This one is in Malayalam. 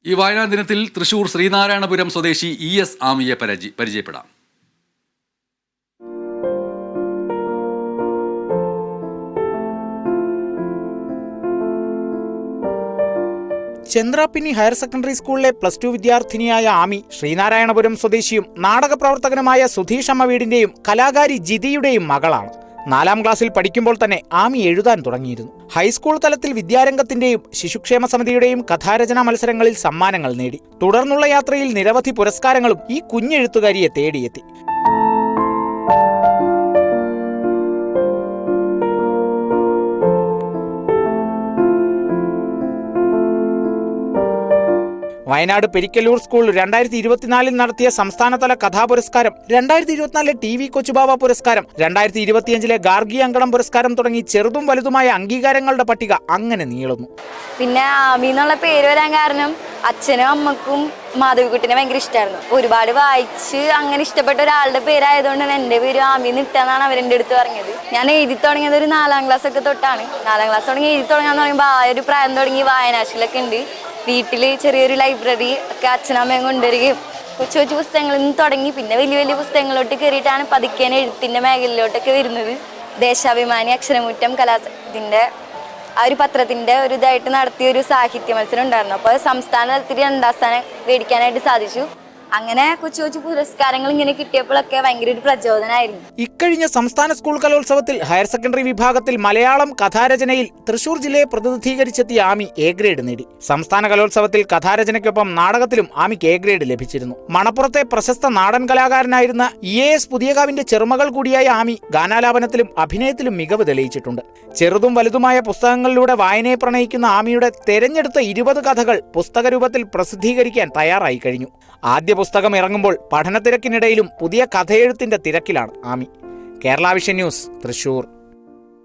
ഈ വായനാ ദിനത്തിൽ തൃശൂർ ശ്രീനാരായണപുരം സ്വദേശി ES ആമിയെ പരിചയപ്പെടാം. ചന്ദ്രാപിന്നി ഹയർ സെക്കൻഡറി സ്കൂളിലെ +2 വിദ്യാർത്ഥിനിയായ ആമി ശ്രീനാരായണപുരം സ്വദേശിയും നാടക പ്രവർത്തകനുമായ സുധീഷ് അമ്മ വീടിന്റെയും കലാകാരി ജിതിയുടെയും മകളാണ്. 4ാം ക്ലാസ്സിൽ പഠിക്കുമ്പോൾ തന്നെ ആമി എഴുതാൻ തുടങ്ങിയിരുന്നു. ഹൈസ്കൂൾ തലത്തിൽ വിദ്യാരംഗത്തിന്റെയും ശിശുക്ഷേമ സമിതിയുടെയും കഥാരചനാ മത്സരങ്ങളിൽ സമ്മാനങ്ങൾ നേടി. തുടർന്നുള്ള യാത്രയിൽ നിരവധി പുരസ്കാരങ്ങളും ഈ കുഞ്ഞെഴുത്തുകാരിയെ തേടിയെത്തി. വയനാട് പെരിക്കല്ലൂർ സ്കൂൾ 2024 നടത്തിയ സംസ്ഥാനതല കഥാപുരസ്കാരം, 2024 TV കൊച്ചുബാവ പുരസ്കാരം, 2025 ഗാർഗി അങ്കണം പുരസ്കാരം തുടങ്ങി ചെറുതും വലുതുമായ അംഗീകാരങ്ങളുടെ പട്ടിക അങ്ങനെ നീളുന്നു. പിന്നെ ആമി എന്നുള്ള പേര് വരാൻ കാരണം അച്ഛനും അമ്മക്കും മാധവിക്കുട്ടിനെ ഭയങ്കര ഇഷ്ടമായിരുന്നു. ഒരുപാട് വായിച്ച് അങ്ങനെ ഇഷ്ടപ്പെട്ട ഒരാളുടെ പേരായതുകൊണ്ട് എൻ്റെ പേര് ആമി നിട്ടാന്നാണ് അവരെൻ്റെ അടുത്ത് പറഞ്ഞത്. ഞാൻ എഴുതി തുടങ്ങിയത് ഒരു 4ാം ക്ലാസ് ഒക്കെ തൊട്ടാണ്. 4ാം ക്ലാസ് തുടങ്ങി എഴുതി തുടങ്ങാന്ന് പറയുമ്പോൾ ആ ഒരു പ്രായം തുടങ്ങി വായനാശീലമൊക്കെ ഉണ്ട്. വീട്ടിൽ ചെറിയൊരു ലൈബ്രറി ഒക്കെ അച്ഛനമ്മയും കൊണ്ടുവരികയും കൊച്ചു കൊച്ചു പുസ്തകങ്ങളിൽ നിന്ന് തുടങ്ങി പിന്നെ വലിയ വലിയ പുസ്തകങ്ങളിലോട്ട് കയറിയിട്ടാണ് പതുക്കേന എഴുത്തിൻ്റെ മേഖലയിലോട്ടൊക്കെ വരുന്നത്. ദേശാഭിമാനി, അക്ഷരമുറ്റം, കലാതിൻ്റെ ആ ഒരു പത്രത്തിൻ്റെ ഒരു ഇതായിട്ട് നടത്തിയ ഒരു സാഹിത്യ മത്സരം ഉണ്ടായിരുന്നു. അപ്പോൾ സംസ്ഥാന തലത്തിൽ 2ാം സ്ഥാനം മേടിക്കാനായിട്ട് സാധിച്ചു. അങ്ങനെ കൊച്ചു കൊച്ചു പുരസ്കാരങ്ങൾ ഇങ്ങനെ കിട്ടിയപ്പോഴൊക്കെ ഭയങ്കര ഒരു പ്രചോദനമായിരുന്നു. ഇക്കഴിഞ്ഞ സംസ്ഥാന സ്കൂൾ കലോത്സവത്തിൽ ഹയർ സെക്കൻഡറി വിഭാഗത്തിൽ മലയാളം കഥാരചനയിൽ തൃശൂർ ജില്ലയെ പ്രതിനിധീകരിച്ചെത്തിയ ആമി A ഗ്രേഡ് നേടി. സംസ്ഥാന കലോത്സവത്തിൽ കഥാരചനയ്ക്കൊപ്പം നാടകത്തിലും ആമിക്ക് A ഗ്രേഡ് ലഭിച്ചിരുന്നു. മണപ്പുറത്തെ പ്രശസ്ത നാടൻ കലാകാരനായിരുന്ന EAS പുതിയകാവിന്റെ ചെറുമകൾ കൂടിയായ ആമി ഗാനാലാപനത്തിലും അഭിനയത്തിലും മികവ് തെളിയിച്ചിട്ടുണ്ട്. ചെറുതും വലുതുമായ പുസ്തകങ്ങളിലൂടെ വായനയെ പ്രണയിക്കുന്ന ആമിയുടെ തെരഞ്ഞെടുത്ത 20 കഥകൾ പുസ്തകരൂപത്തിൽ പ്രസിദ്ധീകരിക്കാൻ തയ്യാറായി കഴിഞ്ഞു. ആദ്യ പുസ്തകം ഇറങ്ങുമ്പോൾ പഠനത്തിരക്കിനിടയിലും പുതിയ കഥയെഴുത്തിന്റെ തിരക്കിലാണ് ആമി. Kerala vision news, Thrissur.